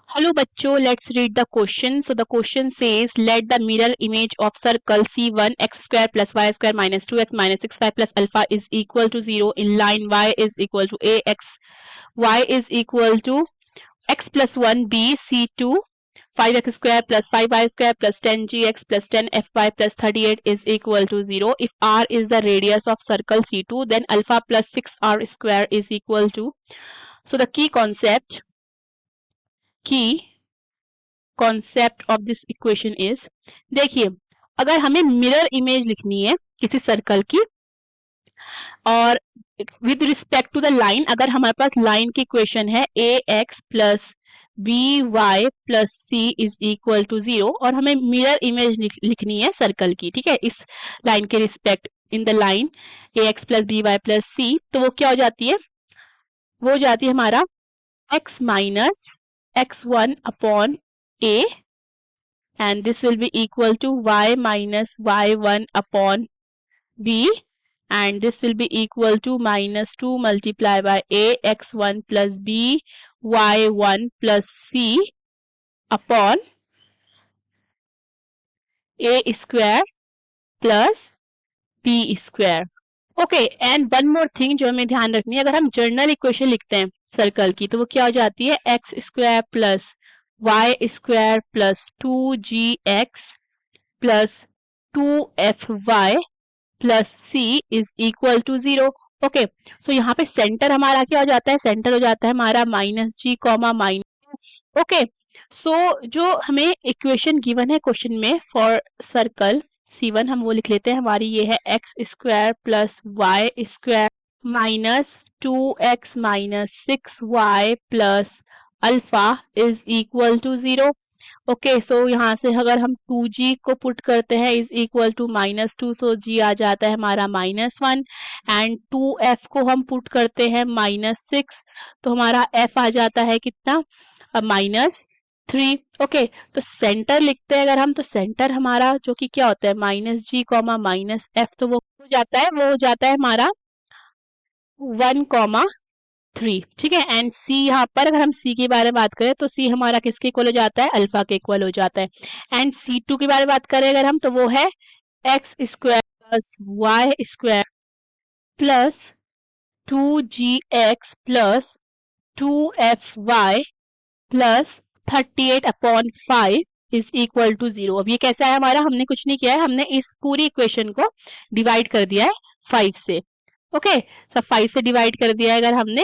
Hello bachcho, let's read the question. So the question says, let the mirror image of circle C1 x square plus y square minus 2x minus 6y plus alpha is equal to 0 in line y is equal to ax, y is equal to x plus 1 b C2 5x square plus 5y square plus 10gx plus 10fy plus 38 is equal to 0. If r is the radius of circle C2, then alpha plus 6r square is equal to. So the key concept of this equation is, देखिए अगर हमें mirror image लिखनी है किसी circle की और with respect to the line, अगर हमारे पास लाइन की इक्वेशन है a x plus b y plus c is equal to 0 और हमें मिरर इमेज लिखनी है सर्कल की, ठीक है, इस लाइन के respect in the line a x plus b y plus c, तो वो क्या हो जाती है, वो हो जाती है हमारा x minus x1 upon a and this will be equal to y minus y1 upon b and this will be equal to minus 2 multiplied by a x1 plus b y1 plus c upon a square plus b square. Okay, and one more thing जो हमें ध्यान रखनी है, अगर हम general equation लिखते हैं circle की तो वो क्या हो जाती है, x square plus Y square plus 2gx plus 2fy plus c is equal to 0. Okay, so यहाँ पे सेंटर हमारा क्या हो जाता है, सेंटर हो जाता है हमारा minus g comma minus. Okay, so जो हमें इक्वेशन गिवन है क्वेश्चन में फॉर सर्कल C1 हम वो लिख लेते हैं, हमारी ये है x square plus Y square minus 2x minus 6y plus alpha is equal to 0. Okay, so यहाँ से अगर हम 2g को पुट करते हैं is equal to -2, so g आ जाता है हमारा -1 एंड 2f को हम पुट करते हैं -6, तो हमारा f आ जाता है कितना, -3. ओके, तो सेंटर लिखते हैं अगर हम, तो सेंटर हमारा जो कि क्या होता है -g कॉमा -f, तो वो हो जाता है, वो हो जाता है हमारा 1,3. ठीक है, एंड सी यहाँ पर अगर हम सी के बारे में बात करें तो सी हमारा किसके इक्वल हो जाता है, अल्फा के इक्वल हो जाता है. एंड C2 के बारे में बात करें अगर हम, तो वो है x square plus Y square plus 2gx plus 2fy plus 38 upon 5 is equal to 0. अब ये कैसा है हमारा, हमने कुछ नहीं किया है, हमने इस पूरी इक्वेशन को डिवाइड कर दिया है 5 से. ओके, सब 5 से डिवाइड कर दिया है अगर हमने,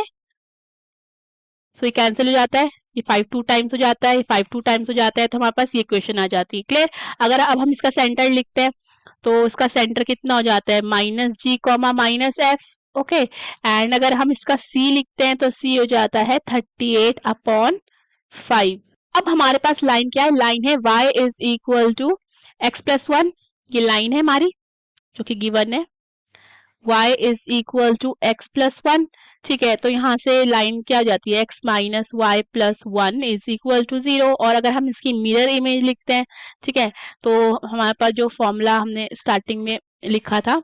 सो ये कैंसिल हो जाता है, ये 5 2 टाइम्स हो जाता है, ये 5 2 टाइम्स हो जाता है, तो हमारे पास ये इक्वेशन आ जाती है. क्लियर. अगर अब हम इसका सेंटर लिखते हैं तो इसका सेंटर कितना हो जाता है, -g comma -f. Okay, and अगर हम इसका c लिखते हैं तो c हो जाता है 38 अपॉन 5. अब हमारे पास लाइन क्या है, लाइन है y is equal to x plus 1, ये लाइन है हमारी जो कि गिवन है, y is equal to x plus 1. ठीक है, तो यहाँ से लाइन क्या आ जाती है, x minus Y plus 1 is equal to 0. और अगर हम इसकी मिरर इमेज लिखते हैं, ठीक है, तो हमारे पास जो फॉर्मूला हमने स्टार्टिंग में लिखा था,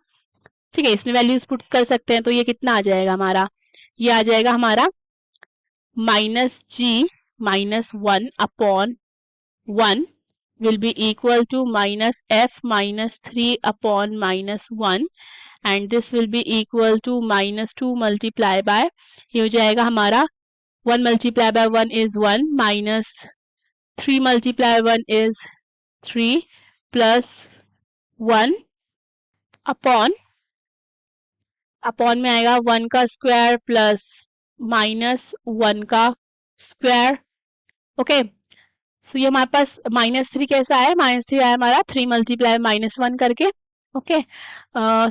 ठीक है, इसमें वैल्यूज पुट कर सकते हैं, तो ये कितना आ जाएगा हमारा, ये आ जाएगा हमारा -g minus 1 upon 1 will be equal to -f minus 3 upon -1 and this will be equal to -2 multiply by, ये हो जाएगा हमारा 1 multiply by 1 is 1 minus 3 multiply by 1 is 3 plus 1 upon में आएगा 1 का स्क्वायर प्लस -1 का स्क्वायर. ओके, सो ये हमारे पास -3 कैसा है, -3 आया हमारा 3 मल्टीप्लाई -1 करके. ओके,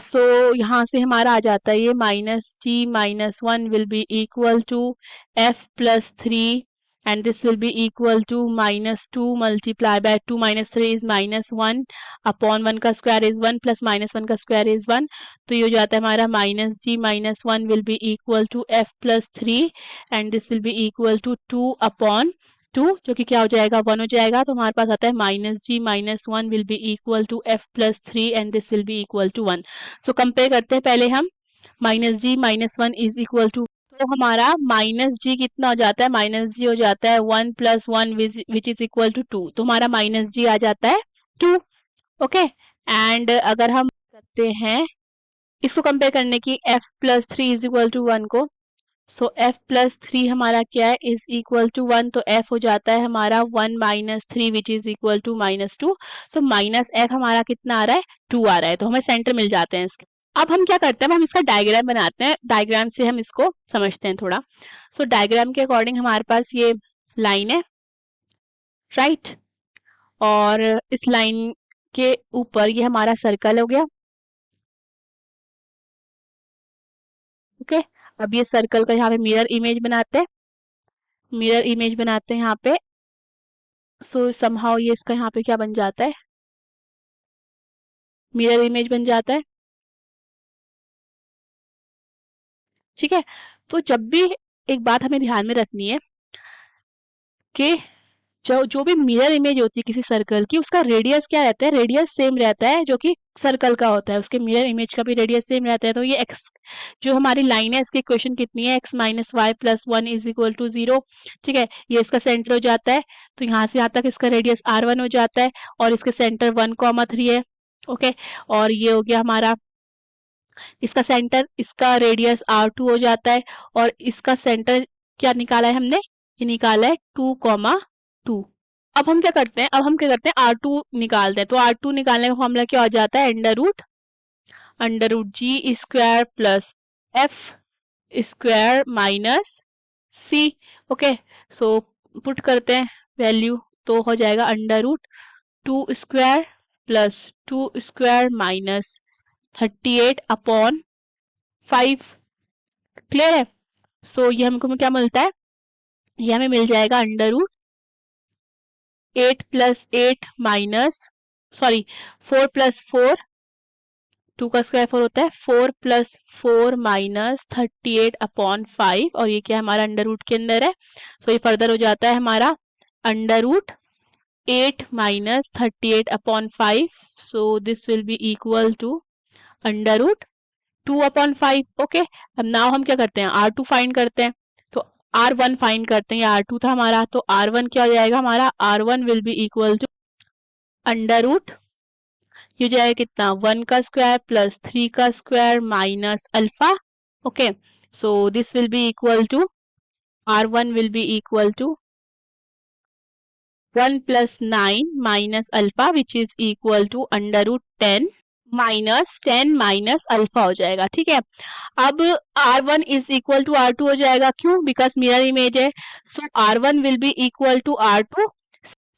सो यहाँ से हमारा आ जाता है ये -g -1 will be equal to f plus 3 and this will be equal to -2 multiply by 2 -3 is -1 upon 1 का स्क्वायर इज 1 प्लस -1 का स्क्वायर इज 1, तो ये हो जाता है हमारा -g -1 will be equal to f plus 3 and this will be equal to 2 upon 2 जो कि क्या हो जाएगा 1 हो जाएगा, तो हमारे पास आता है -g -1 will be equal to f plus 3 and this will be equal to 1. So compare करते हैं पहले हम, -g -1 इज इक्वल टू, तो हमारा माइनस जी कितना हो जाता है, माइनस जी हो जाता है 1 plus 1 which is equal to 2, तो हमारा माइनस जी आ जाता है 2। ओके, एंड अगर हम करते हैं इसको कंपेयर करने की f plus three is equal to 1 को, सो f प्लस थ्री हमारा क्या है, इज इक्वल टू 1, तो f हो जाता है हमारा 1 minus three which is equal to minus 2। So minus f हमारा कितना आ रहा है, 2 आ रहा है, तो हमें सेंटर मिल जाते हैं इसके। अब हम क्या करते हैं, हम इसका डायग्राम बनाते हैं, डायग्राम से हम इसको समझते हैं थोड़ा। सो डायग्राम के अकॉर्डिंग हमारे पास ये लाइन है, राइट, और इस लाइन के ऊपर ये हमारा सर्कल हो गया। ओके, अब ये सर्कल का यहाँ पे मिरर इमेज बनाते हैं, मिरर इमेज बनाते हैं यहाँ पे। सो समहाउ ये इसका यहाँ पे क्या बन जाता है, मिरर इमेज बन जाता है। ठीक है, तो जब भी एक बात हमें ध्यान में रखनी है कि जो जो भी मिरर इमेज होती है किसी सर्कल की, उसका रेडियस क्या रहता है, रेडियस सेम रहता है जो कि सर्कल का होता है, उसके मिरर इमेज का भी रेडियस सेम रहता है। तो ये एक्स जो हमारी लाइन है इसकी इक्वेशन कितनी है, x minus Y plus one is equal to 0। ठीक है, ये इसका सेंटर हो जाता है, तो यहाँ से यहाँ तक इसका रेडियस r1 हो जाता है, और इसके सेंटर 1,3 है। ओके, और ये हो गया हमारा इसका सेंटर, इसका रेडियस r2 हो जाता है, और इसका सेंटर क्या निकाला है हमने, ये निकाला है 2,2। अब हम क्या करते हैं, अब हम क्या करते हैं, R2 निकालते हैं। तो R2 निकालने का फॉर्मूला क्या हो जाता है, under root g square plus f square minus c. Okay, so put करते हैं वैल्यू, तो हो जाएगा under root 2 square plus 2 square minus 38 upon 5। Clear है, सो ये हमको क्या मिलता है, ये हमें मिल जाएगा under root 8 plus 8 minus, sorry 4 plus 4, 2 का स्क्वायर 4 होता है, 4 प्लस 4 माइनस 38 अपॉन 5, और ये क्या हमारा अंडर रूट के अंदर है, तो ये फर्दर हो जाता है हमारा under root 8 minus 38 upon 5, so this will be equal to under root 2 upon 5। Okay, अब नाउ हम क्या करते हैं, R2 फाइंड करते हैं, तो R1 फाइंड करते हैं, ये R2 था हमारा, तो R1 क्या हो जाएगा हमारा, R1 will be equal to under root, ये जाएगा कितना, 1 का स्क्वायर प्लस 3 का square minus alpha. Okay, so this will be equal to R1 will be equal to 1 plus 9 minus alpha which is equal to under root 10 minus 10 minus alpha हो जाएगा। ठीक है, अब R1 is equal to R2 हो जाएगा, क्यों, because mirror image है, so R1 will be equal to R2,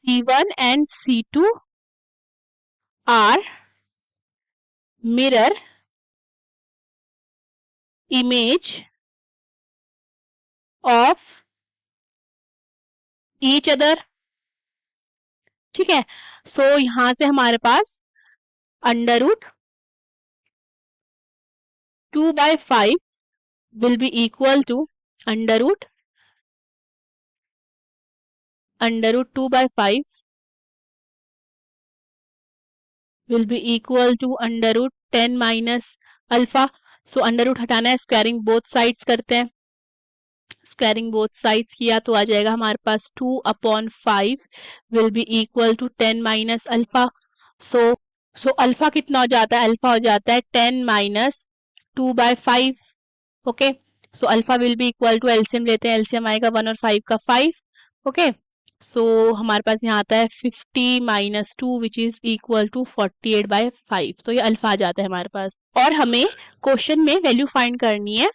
C1 and C2 are mirror image of each other। ठीक है, सो यहां से हमारे पास under root 2/5 will be equal to under root 2/5 will be equal to under root 10 minus alpha. So under root हटाना है, squaring both sides करते हैं, स्क्वायरिंग बोथ साइड्स किया तो आ जाएगा हमारे पास 2/5 will be equal to 10 minus alpha. So alpha कितना हो जाता है, अल्फा हो जाता है 10 minus 2/5। Okay, so alpha will be equal to, LCM लेते हैं, एलसीएम आएगा 1 और 5 का 5। ओके, सो हमारे पास यहाँ आता है 50 minus 2 which is equal to 48/5, तो ये अल्फा आ जाता है हमारे पास। और हमें क्वेश्चन में वैल्यू फाइंड करनी है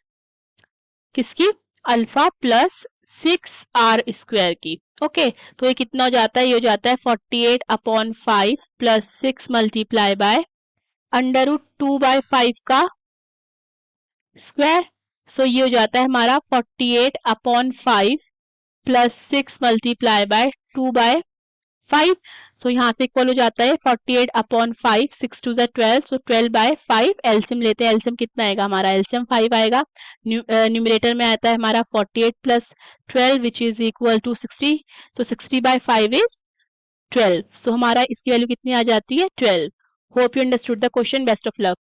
किसकी, अल्फा प्लस 6r स्क्वायर की। ओके, तो ये कितना हो जाता है, ये हो जाता है 48/5 plus 6 multiply by under root 2/5 का स्क्वायर। सो ये हो जाता है हमारा 48/5 प्लस 6 मल्टीप्लाई बाय 2/5। सो यहाँ से इक्वल हो जाता है 48/5, 6 2 12, सो 12/5। एलसीएम लेते हैं, एलसीएम कितना आएगा हमारा, एलसीएम 5 आएगा, न्यूमरेटर में आता है हमारा 48 plus 12 which is equal to 60, तो 60/5 इज 12। सो हमारा इसकी वैल्यू कितनी आ जाती है, 12। Hope you understood the question, best of luck.